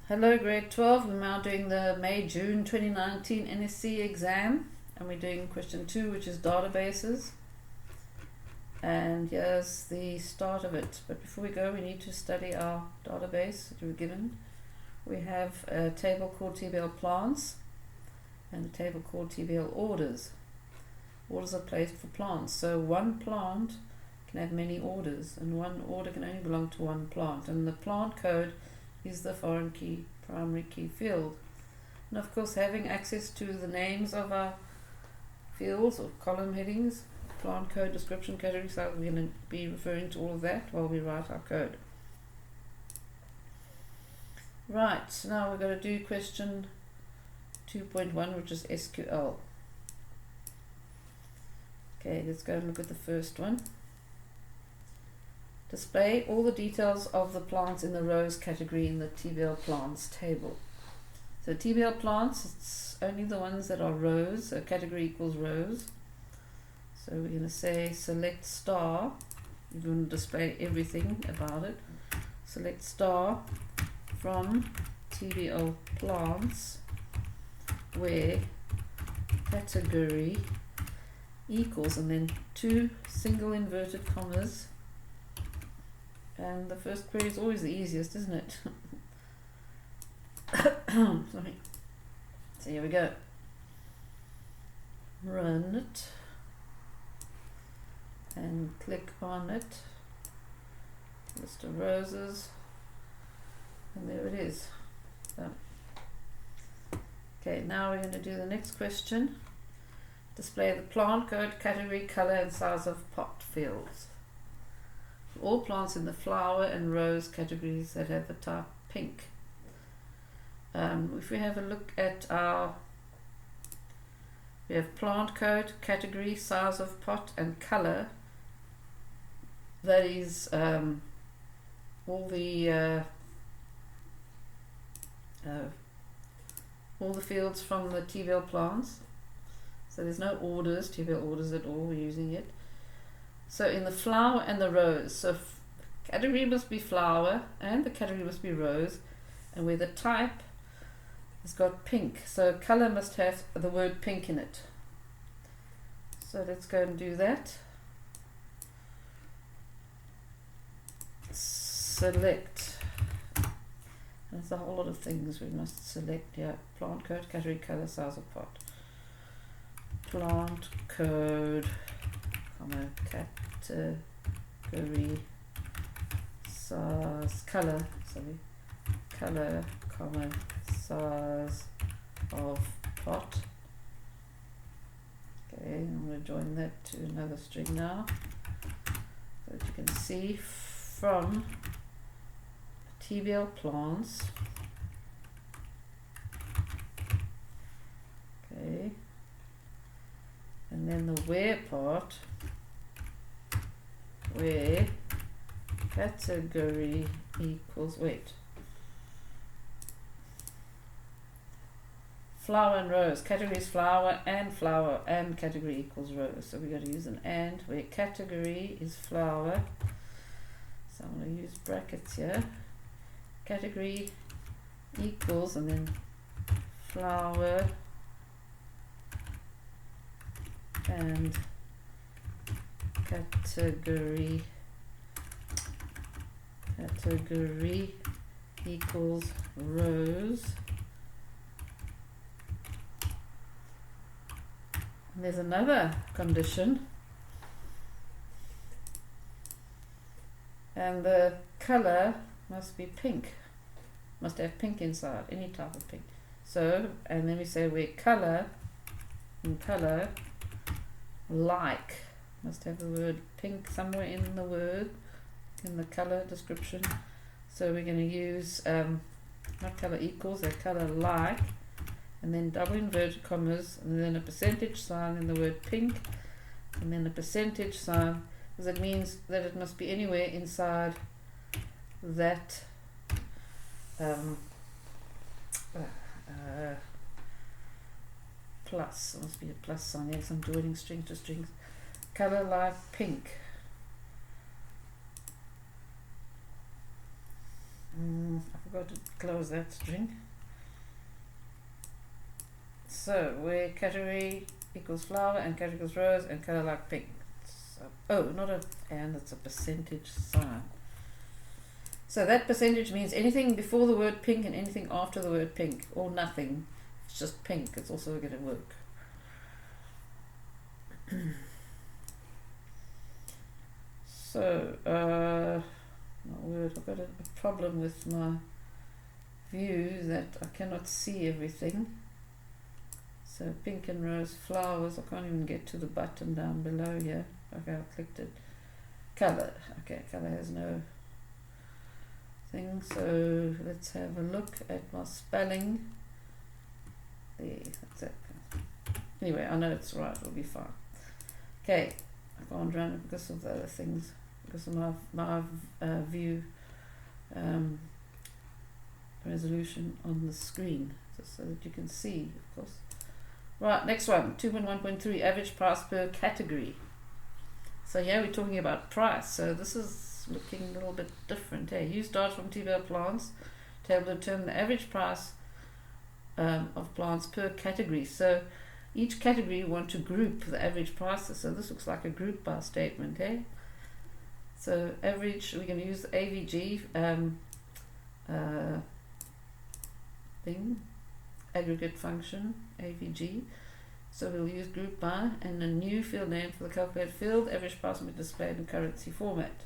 Hello grade 12, we're now doing the May-June 2019 NSC exam and we're doing question 2, which is databases, and here's the start of it. But before we go, we need to study our database that we were given. We have a table called TBL plants and a table called TBL orders. Orders are placed for plants, so one plant can have many orders and one order can only belong to one plant, and the plant code is the foreign key primary key field. And of course, having access to the names of our fields or column headings, plant code, description, category, so we're going to be referring to all of that while we write our code. Right, so now we're going to do question 2.1, which is SQL. Okay, let's go and look at the first one. Display all the details of the plants in the rows category in the TBL plants table. So TBL plants, it's only the ones that are rows, so category equals rows. So we're going to say select star. You're going to display everything about it. Select star from TBL plants where category equals, and then 2 single inverted commas. And the first query is always the easiest, isn't it? Sorry. So here we go. Run it. And click on it. List of roses. And there it is. Done. Okay, now we're going to do the next question. Display the plant code, category, color, and size of pot fields. All plants in the flower and rose categories that have the type pink. If we have a look at we have plant code, category, size of pot, and color. That is all the fields from the TBL plants. So there's no orders, TBL orders at all, we're using it. So in the flower and the rose, so category must be flower and the category must be rose, and where the type has got pink, so color must have the word pink in it. So let's go and do that. Select. There's a whole lot of things we must select here. Plant code, category, color, size of pot. Plant code, comma, category, size, color, comma, size of pot. Okay, I'm going to join that to another string now, so that you can see from TBL plants. Okay, and then the where part, where category equals, flower and rose. Category is flower and category equals rose. So we're going to use an and where category is flower. So I'm going to use brackets here. Category equals, and then flower and category equals rows. And there's another condition, and the color must be pink, must have pink inside, any type of pink. So, and then we say where color, in color, like, must have the word pink somewhere in the word, in the color description. So we're going to use not color equals, a color like, and then double inverted commas, and then a percentage sign in the word pink, and then a percentage sign, because it means that it must be anywhere inside that plus. It must be a plus sign. Yes, I'm joining string to strings. Color like pink. I forgot to close that string. So where category equals flower and category equals rose and color like pink. So, oh, not a and, it's a percentage sign. So that percentage means anything before the word pink and anything after the word pink, or nothing. It's just pink. It's also going to work. So, my word, I've got a problem with my view that I cannot see everything. So pink and rose flowers, I can't even get to the button down below here. Okay, I clicked it. Color, okay, color has no thing. So let's have a look at my spelling. There, that's it. Anyway, I know it's right, it'll be fine. Okay, I can't run it because of the other things, because of my view resolution on the screen, just so that you can see, of course. Right, next one, 2.1.3, average price per category. So here we're talking about price, so this is looking a little bit different. Hey, use data from TBL plants to able to determine the average price of plants per category. So each category you want to group the average prices, so this looks like a group by statement, hey? So average, we're going to use the AVG thing, aggregate function, AVG. So we'll use group by and a new field name for the calculated field. Average price will be displayed in currency format.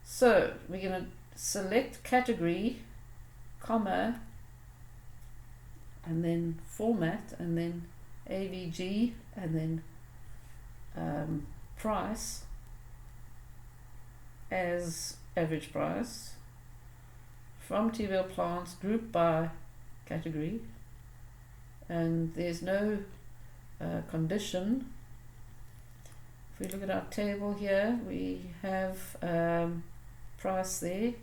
So we're going to select category, comma, and then format, and then AVG, and then price as average price from TBL plants, group by category, and there's no condition. If we look at our table here, we have price there,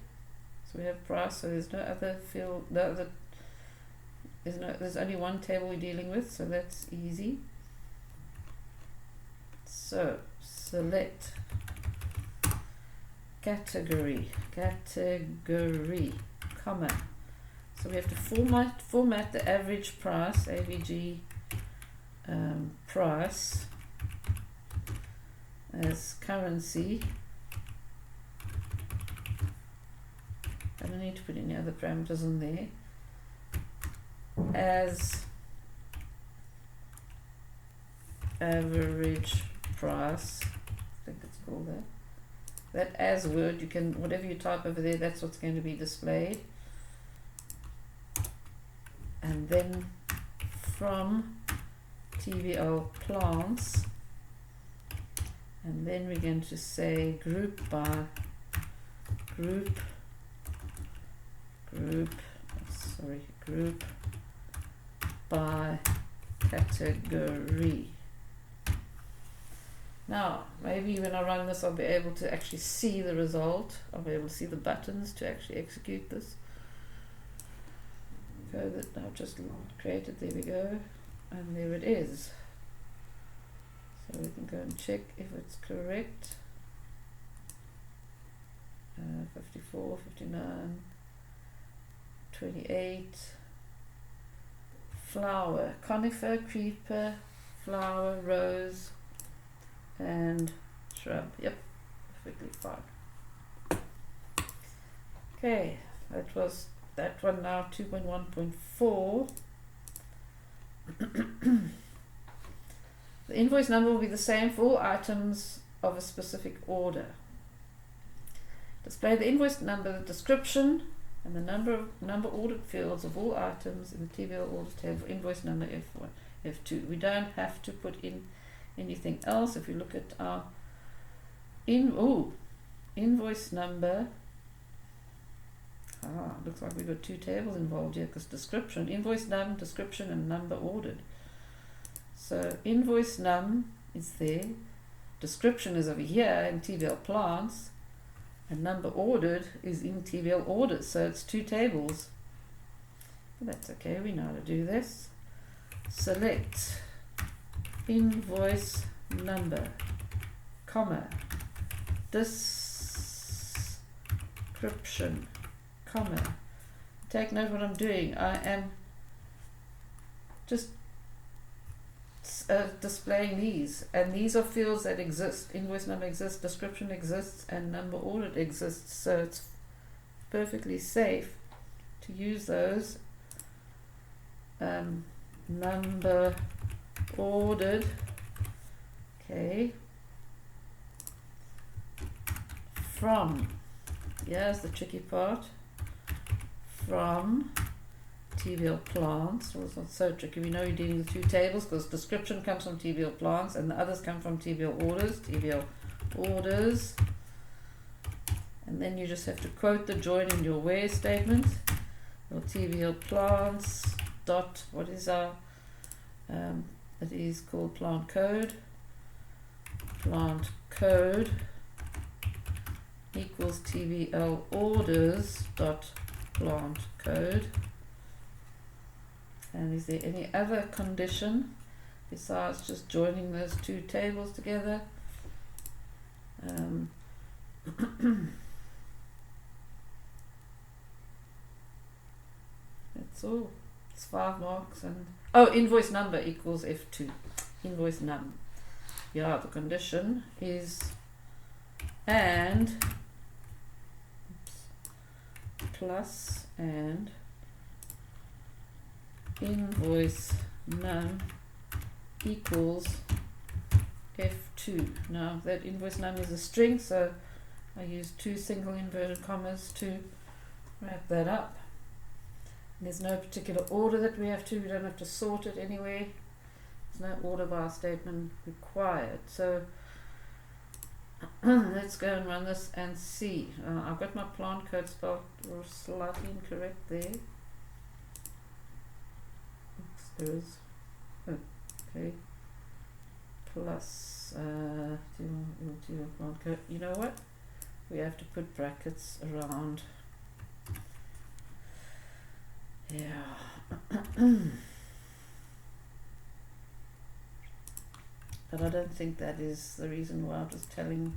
so we have price, so there's no other field, there's only one table we're dealing with, so that's easy. So select category, comma. So we have to format the average price, AVG price, as currency. I don't need to put any other parameters in there. As average price, I think it's called that. That as word, you can, whatever you type over there, that's what's going to be displayed. And then from TBL plants, and then we're going to say group by group by category. Now, maybe when I run this, I'll be able to actually see the result. I'll be able to see the buttons to actually execute this code that I've just created. There we go, and there it is. So we can go and check if it's correct. 54, 59, 28. Flower, conifer, creeper, flower, rose, and shrub. Yep, perfectly fine. Okay, that was that one. Now 2.1.4. The invoice number will be the same for all items of a specific order. Display the invoice number, the description, and the number ordered fields of all items in the TBL order table for invoice number F1, F2. We don't have to put in anything else. If you look at our invoice number, looks like we've got two tables involved here, because description, invoice num, description, and number ordered. So invoice num is there, description is over here in TBL plants, and number ordered is in TBL orders, so it's two tables. But that's okay, we know how to do this. Select invoice number, comma, description, comma. Take note what I'm doing. I am just displaying these, and these are fields that exist. Invoice number exists, description exists, and number ordered exists, so it's perfectly safe to use those. Number ordered, okay, from, here's the tricky part, from TBL plants. Well, it's not so tricky. We know you're dealing with two tables because description comes from TBL plants and the others come from TBL orders. TBL orders, and then you just have to quote the join in your where statement. Your TBL plants dot, what is our it is called plant code equals TBL orders dot plant code. And is there any other condition besides just joining those two tables together? That's all. It's 5 marks. And oh, invoice number equals F2. Invoice num. Yeah, the condition is and plus and invoice num equals F2. Now that invoice num is a string, so I use 2 single inverted commas to wrap that up. There's no particular order that we don't have to sort it anyway. There's no order by statement required. So let's go and run this and see. I've got my plant code spelled slightly incorrect there. Oops, there is. Okay. Plus plant code. You know what? We have to put brackets around. Yeah. But I don't think that is the reason why it was telling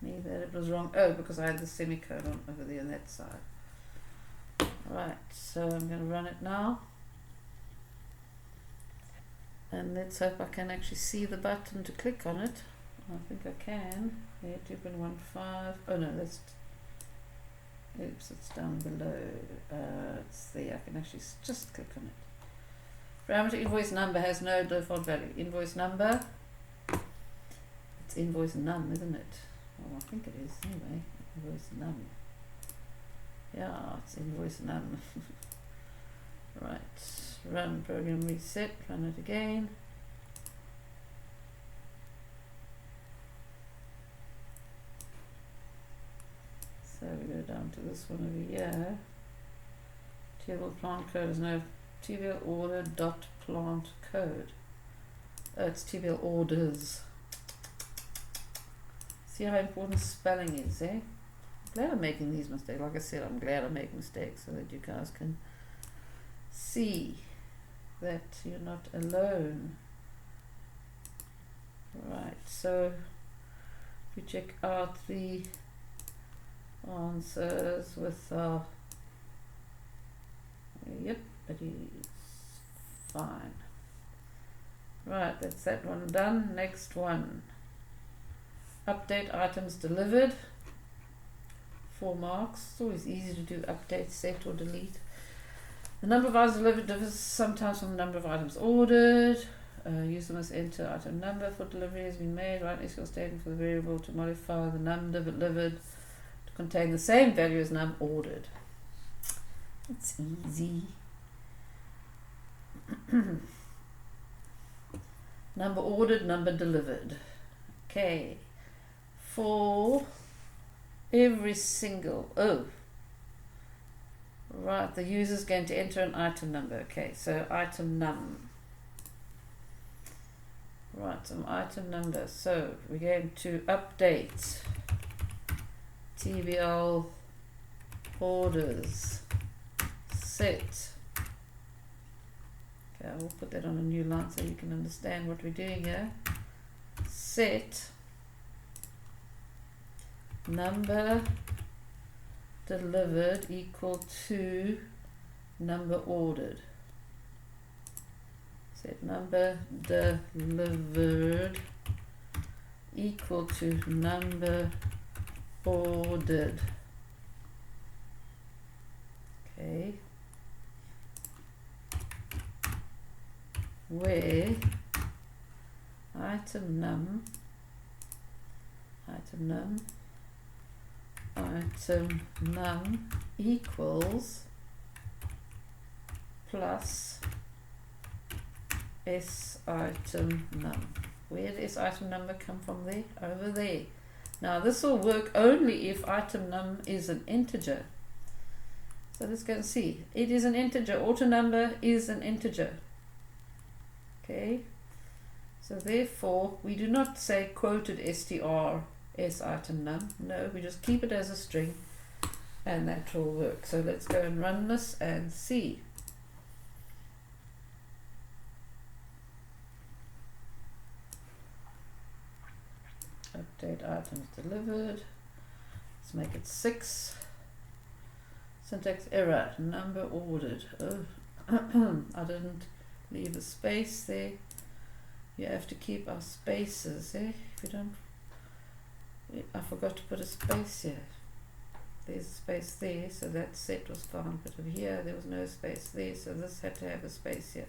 me that it was wrong. Oh, because I had the semicolon over there on that side. Right, so I'm going to run it now. And let's hope I can actually see the button to click on it. I think I can. Yeah, 2.15. Oh no, that's... Oops, it's down below. It's there. I can actually just click on it. Parameter invoice number has no default value. Invoice number, it's invoice num, isn't it? Well, I think it is anyway. Invoice num. Yeah, it's invoice num. Right. Run program reset. Run it again. So we go down to this one over here. TBL plant code is no TBL order dot plant code. Oh, it's TBL orders. See how important spelling is, eh? I'm glad I'm making these mistakes. Like I said, I'm glad I make mistakes so that you guys can see that you're not alone. Right, so if we check out the answers with yep, it is fine. Right, that's that one done. Next one, update items delivered, 4 marks. It's always easy to do update, set or delete. The number of items delivered differs sometimes from the number of items ordered. User must enter item number for delivery has been made. Write an SQL statement for the variable to modify the number delivered to contain the same value as num ordered. It's easy. Number ordered, number delivered. Okay. For every single, right, the user is going to enter an item number. Okay, so item num. Right, some item number. So we're going to update TBL orders set. Okay, I will put that on a new line so you can understand what we're doing here. Set number delivered equal to number ordered. Set number delivered equal to number ordered. Okay. Where item num equals plus S item num. Where did S item number come from there? Over there. Now this will work only if item num is an integer. So let's go and see. It is an integer. Auto number is an integer. Okay. So therefore we do not say quoted str S item num. No, we just keep it as a string and that will work. So let's go and run this and see. Update items delivered. Let's make it 6. Syntax error, number ordered. Oh, I didn't leave a space there. You have to keep our spaces, eh? If you don't, I forgot to put a space here. There's a space there, so that set was found, but over here there was no space there, so this had to have a space here.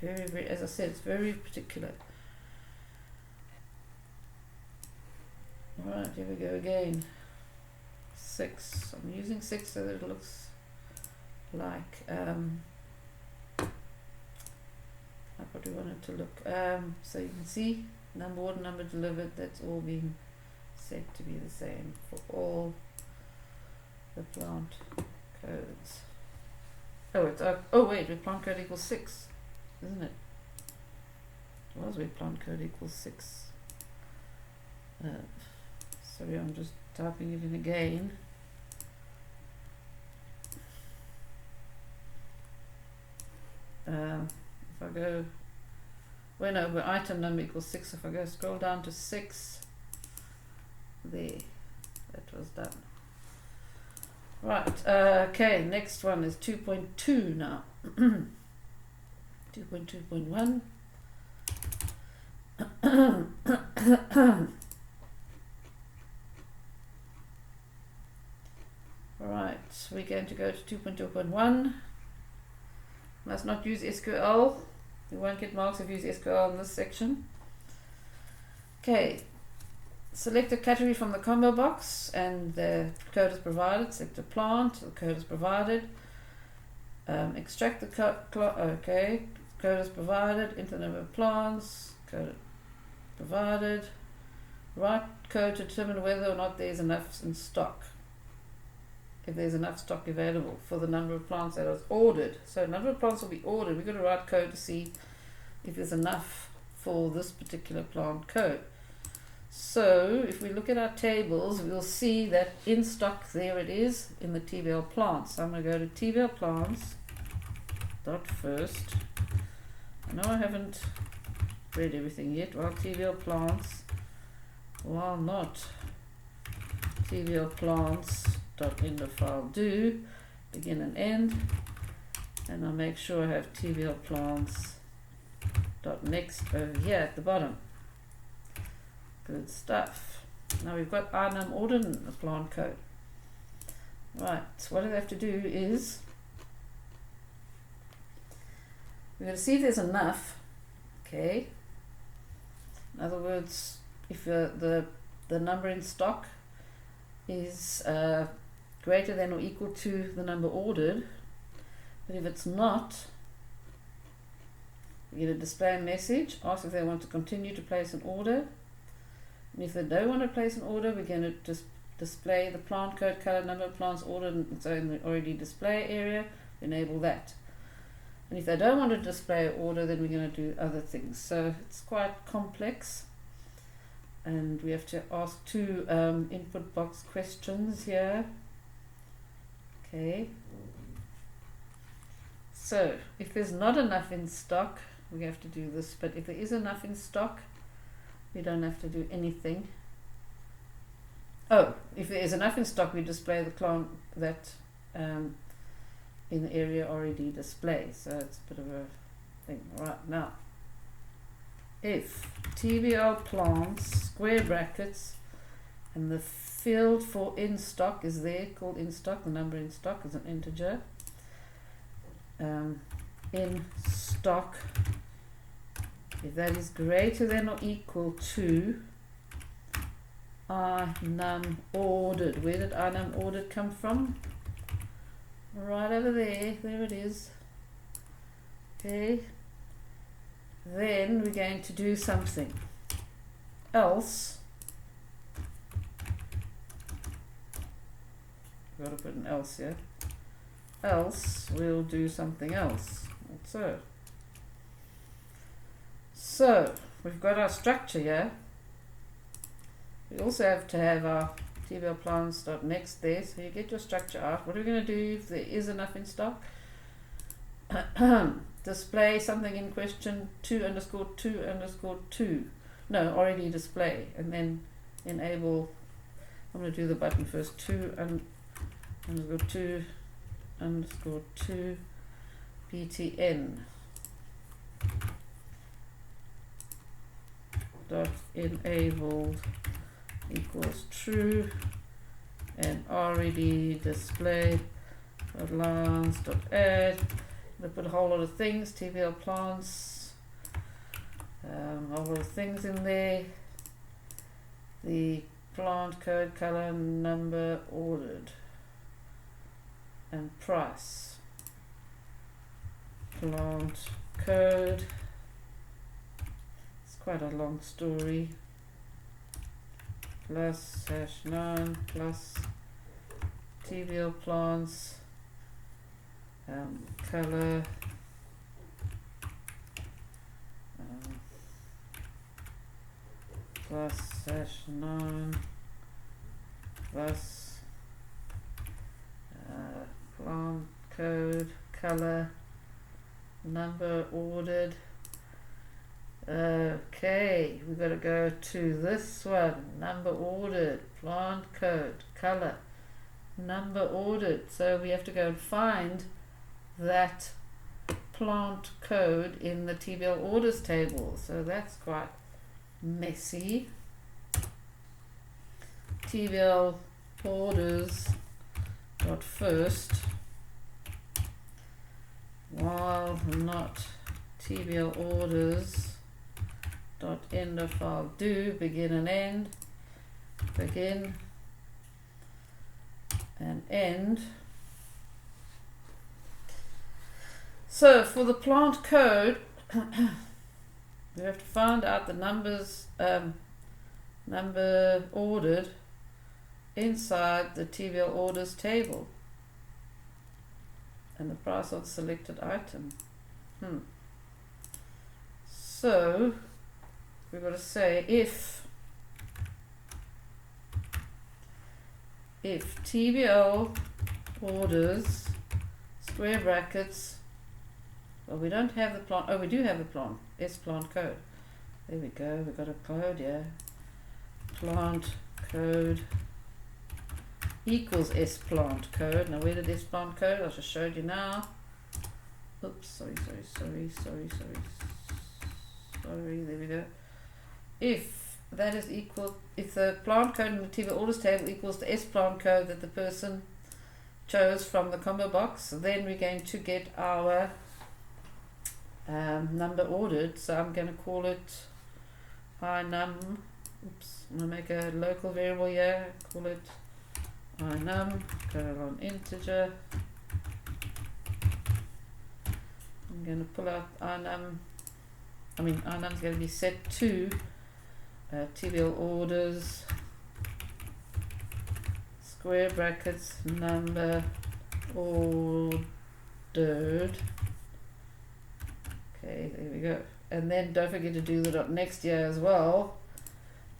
Very, very, as I said, it's very particular. Alright, here we go again. 6. I'm using 6 so that it looks like what we want it to look. So you can see number ordered, number delivered, that's all been set to be the same for all the plant codes. Oh, it's oh wait, with plant code equals 6, isn't it? It was with plant code equals 6. Sorry, I'm just typing it in again. If I go, well no, but item number equals 6, if I go scroll down to 6, there, that was done. Right, okay, next one is 2.2 now. 2.2.1. Right, we're going to go to 2.2.1. Must not use SQL. You won't get marks if you use SQL in this section. Okay, select a category from the combo box and the code is provided. Select a plant, the code is provided. Extract the code is provided. Enter the number of plants, code provided. Write code to determine whether or not there is enough in stock. If there's enough stock available for the number of plants that was ordered. So number of plants will be ordered. We've got to write code to see if there's enough for this particular plant code. So if we look at our tables, we'll see that in stock, there it is in the TBL plants. So I'm going to go to TBL plants dot first. I know I haven't read everything yet. Well, TBL plants, while not TBL plants dot end of file do begin and end, and I'll make sure I have TBL plants dot next over here at the bottom. Good stuff. Now we've got our num ordered in the plant code. Right, so what I have to do is we're going to see if there's enough. Okay. In other words, if the number in stock is greater than or equal to the number ordered, but if it's not, we're going to display a message, ask if they want to continue to place an order, and if they don't want to place an order, we're going to just display the plant code, color, number of plants ordered, and so in the already display area, enable that. And if they don't want to display an order, then we're going to do other things. So it's quite complex, and we have to ask 2 input box questions here. Okay, so if there's not enough in stock, we have to do this, but if there is enough in stock, we don't have to do anything. oh, if there is enough in stock, we display the plant that in the area already displayed. So it's a bit of a thing. Right, now, if TBL plants, square brackets, and the field for in stock is there, called in stock, the number in stock is an integer. In stock, if that is greater than or equal to num ordered. Where did num ordered come from? Right over there. There it is. Okay. Then we're going to do something else. We've got to put an else here. Else we'll do something else. So we've got our structure here. We also have to have our TBL plants.next there. So you get your structure out. What are we going to do if there is enough in stock? Display something in question 2_2_2. No, already display, and then enable. I'm going to do the button first. 2_2_2 btn dot enabled equals true, and already display dot lines dot add. I'm going to put a whole lot of things, TBL plants, a whole lot of things in there. The plant code, color, number, ordered, and price. Plant code. It's quite a long story. Plus #9 plus TBL plants. Color, plus #9 plus plant code, color, number, ordered. Okay, we've got to go to this one, number ordered, plant code, color, number ordered. So we have to go and find that plant code in the TBL orders table. So that's quite messy. TBL orders dot first, while not TBL orders dot end of file do, begin and end, begin and end. So for the plant code, we have to find out the numbers, number ordered inside the TBL orders table and the price of the selected item. So we've got to say if TBL orders square brackets, well, we don't have the plant. Oh, we do have the plant. S plant code. There we go. We've got a code, yeah. Plant code equals S plant code. Now, where did S plant code? I just showed you now. Oops, sorry. There we go. If that is equal, if the plant code in the TBL orders table equals the S plant code that the person chose from the combo box, then we're going to get our number ordered. So I'm going to call it inum. Oops, I'm going to make a local variable here. Call it inum colon integer. I'm going to pull out inum. Inum is going to be set to TBL orders square brackets number ordered. Okay, there we go. And then don't forget to do the dot next here as well.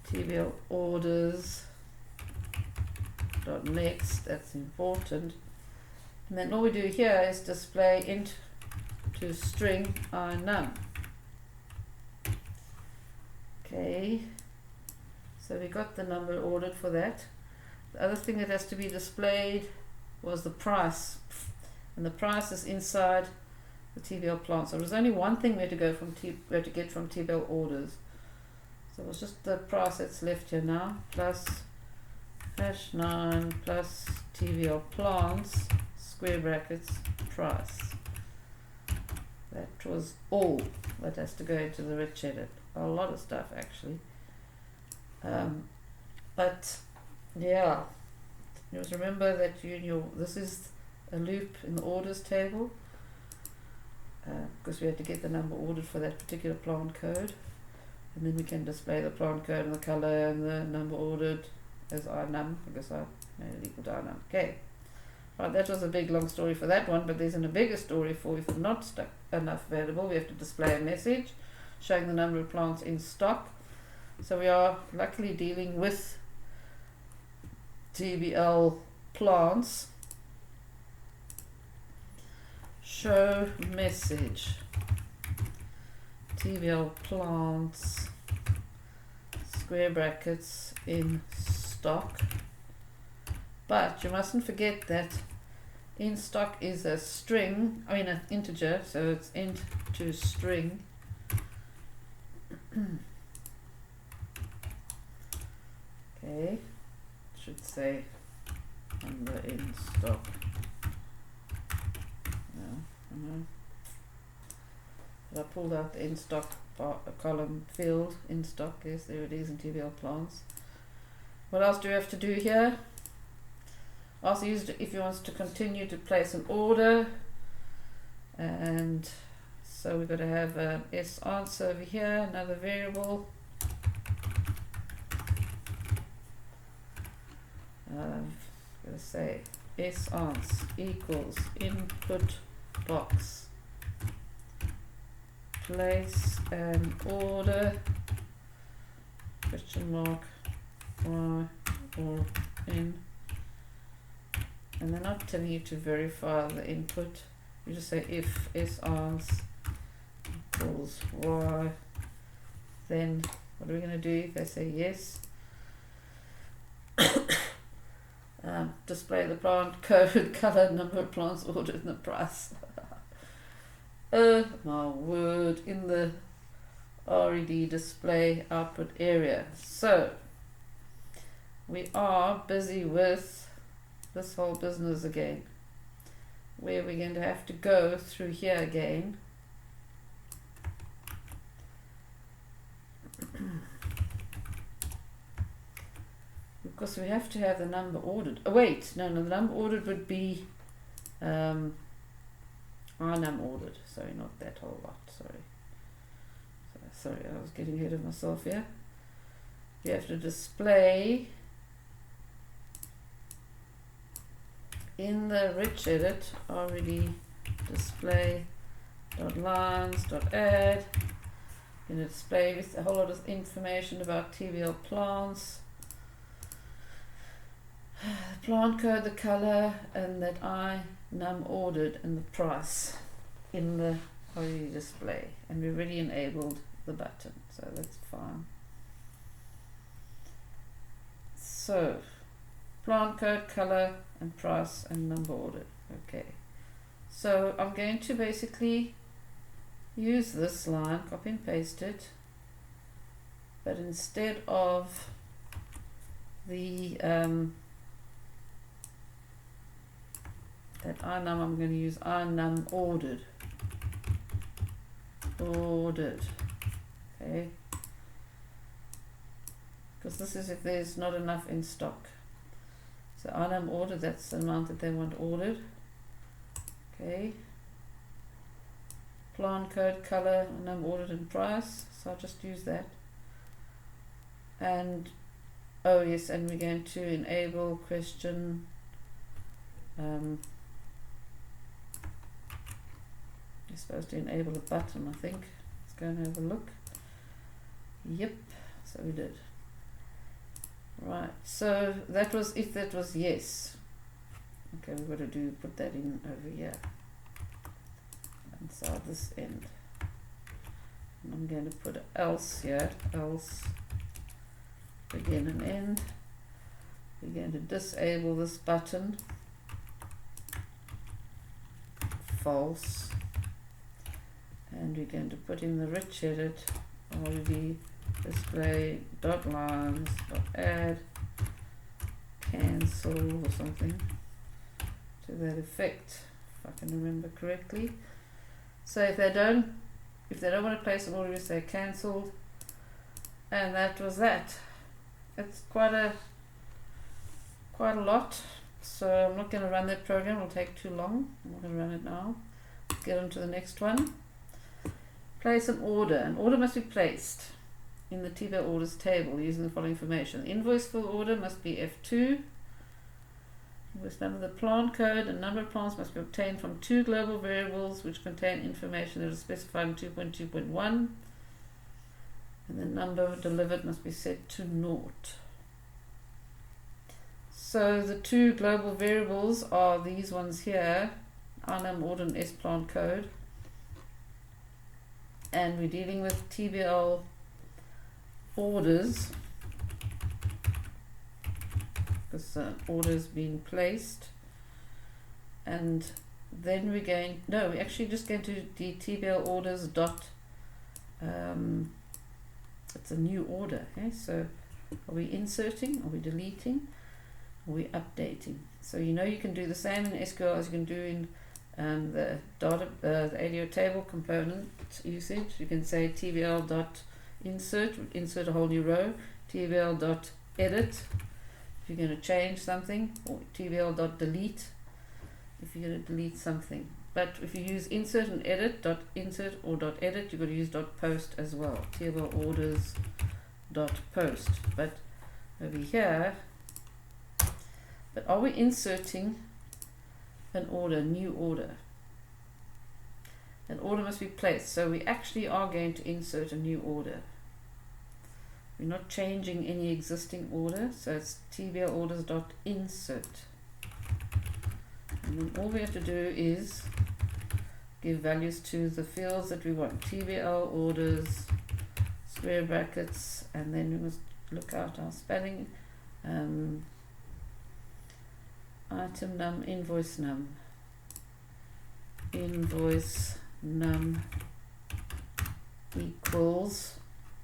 TBL orders dot next, that's important. And then all we do here is display int to string inum. Okay, so we got the number ordered for that. The other thing that has to be displayed was the price, and the price is inside the TBL plant. So there's only one thing we had to go from we had to get from TBL orders. So it was just the price that's left here now, plus #9 plus TBL plants square brackets price. That was all that has to go into the rich edit. A lot of stuff actually. But yeah, you must remember that this is a loop in the orders table, because we had to get the number ordered for that particular plant code, and then we can display the plant code and the color and the number ordered as INUM, because I made it equal to INUM. Okay, right, that was a big long story for that one, but there's a bigger story for if we've not stuck enough available. We have to display a message showing the number of plants in stock. So we are luckily dealing with TBL plants. Show message TBL plants square brackets in stock. But you mustn't forget that in stock is a string, I mean an integer, so it's int to string. Okay, should say number in stock. No. But I pulled out the in stock column field. In stock, yes, there it is in TBL plants. What else do we have to do here? Also used if you want to continue to place an order, and so we've got to have an S answer over here, another variable. I'm going to say S ans equals input box, place an order, question mark, Y or in, and they're not telling you to verify the input. You just say if S ans equals Y, then what are we going to do if they say yes? Display the plant code, color, number of plants ordered, and the price. Oh my word, in the RED display output area. So we are busy with this whole business again, where we're going to have to go through here again. Because we have to have the number ordered. Oh wait, no, the number ordered would be INUM ordered. Sorry, not that whole lot. Sorry, I was getting ahead of myself here. You have to display in the rich edit already display dot lines dot add. You know, display with a whole lot of information about TBL plants. The plant code, the color, and that INUM ordered, and the price in the already display, and we already enabled the button, so that's fine. So plant code, color, and price, and number ordered. Okay, so I'm going to basically use this line, copy and paste it, but instead of the that INUM, I'm going to use INUM ordered. Okay, because this is if there's not enough in stock. So INUM ordered, that's the amount that they want ordered. Okay, plant code, color, INUM ordered, and price, so I'll just use that. And oh yes, and we're going to enable question you're supposed to enable a button, I think. Let's go and have a look. Yep, so we did. Right, so that was if that was yes. Okay, we've got to put that in over here inside this end. And I'm going to put else here, else begin and end. we're going to disable this button, false, and we're going to put in the rich edit already display dot lines dot add cancel or something to that effect, if I can remember correctly. So if they don't want to place an order, we say cancelled, and that was that. It's quite a lot, so I'm not going to run that program, it'll take too long. I'm not going to run it now. Let's get on to the next one. Place an order. An order must be placed in the TBL orders table using the following information. The invoice fill order must be F2. Invoice number of the plant code and number of plants must be obtained from 2 global variables which contain information that is specified in 2.2.1. And the number delivered must be set to 0. So the 2 global variables are these ones here, INUM order and S plant code. And we're dealing with TBL orders because the order's been placed, and then we're actually just going to the TBL orders dot it's a new order. Okay, so are we inserting, are we deleting, are we updating? So you can do the same in SQL as you can do in the ADO table component usage. You can say TBL dot insert a whole new row, TBL dot edit if you're going to change something, or TBL dot delete if you're going to delete something. But if you use insert and edit, dot insert or dot edit, you've got to use dot post as well. TBL orders dot post. But over here, are we inserting an order, new order? An order must be placed, so we actually are going to insert a new order. We're not changing any existing order, so it's TBL orders dot insert. And then all we have to do is give values to the fields that we want. TBL orders, square brackets, and then we must look out our spelling. Item num, invoice num equals,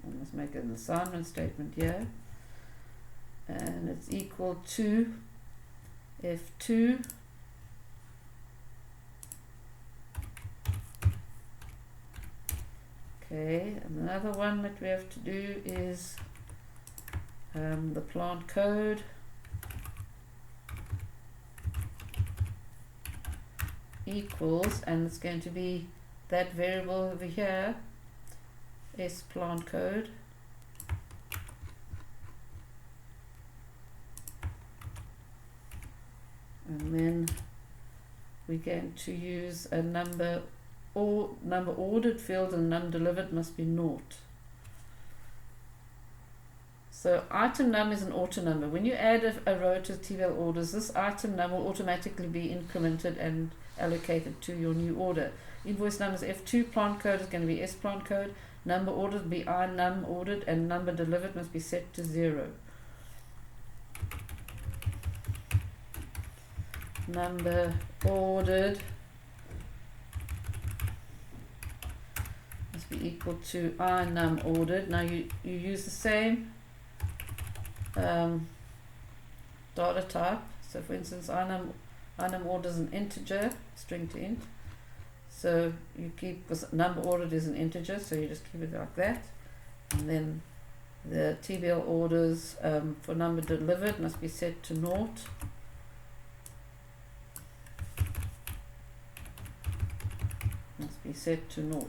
I must make an assignment statement here, and it's equal to F2 okay, and another one that we have to do is the plant code equals, and it's going to be that variable over here, S plant code, and then we're going to use a number ordered field, and num delivered must be 0. So item num is an auto number. When you add a row to TBL orders, this item num will automatically be incremented and allocated to your new order. Invoice num is F2, plant code is going to be S plant code, number ordered will be INUM ordered, and number delivered must be set to 0. Number ordered must be equal to INUM ordered. Now you use the same data type. So for instance, INUM order is an integer, string to int. So you keep, because number ordered is an integer, so you just keep it like that. And then the TBL orders for number delivered must be set to 0. Must be set to 0.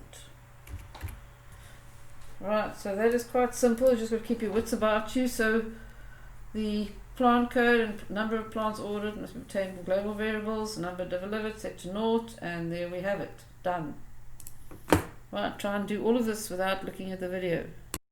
Right, so that is quite simple. You just got to keep your wits about you. So the plant code and number of plants ordered must be obtained from global variables, number delivered set to 0, and there we have it. Done. Right, try and do all of this without looking at the video.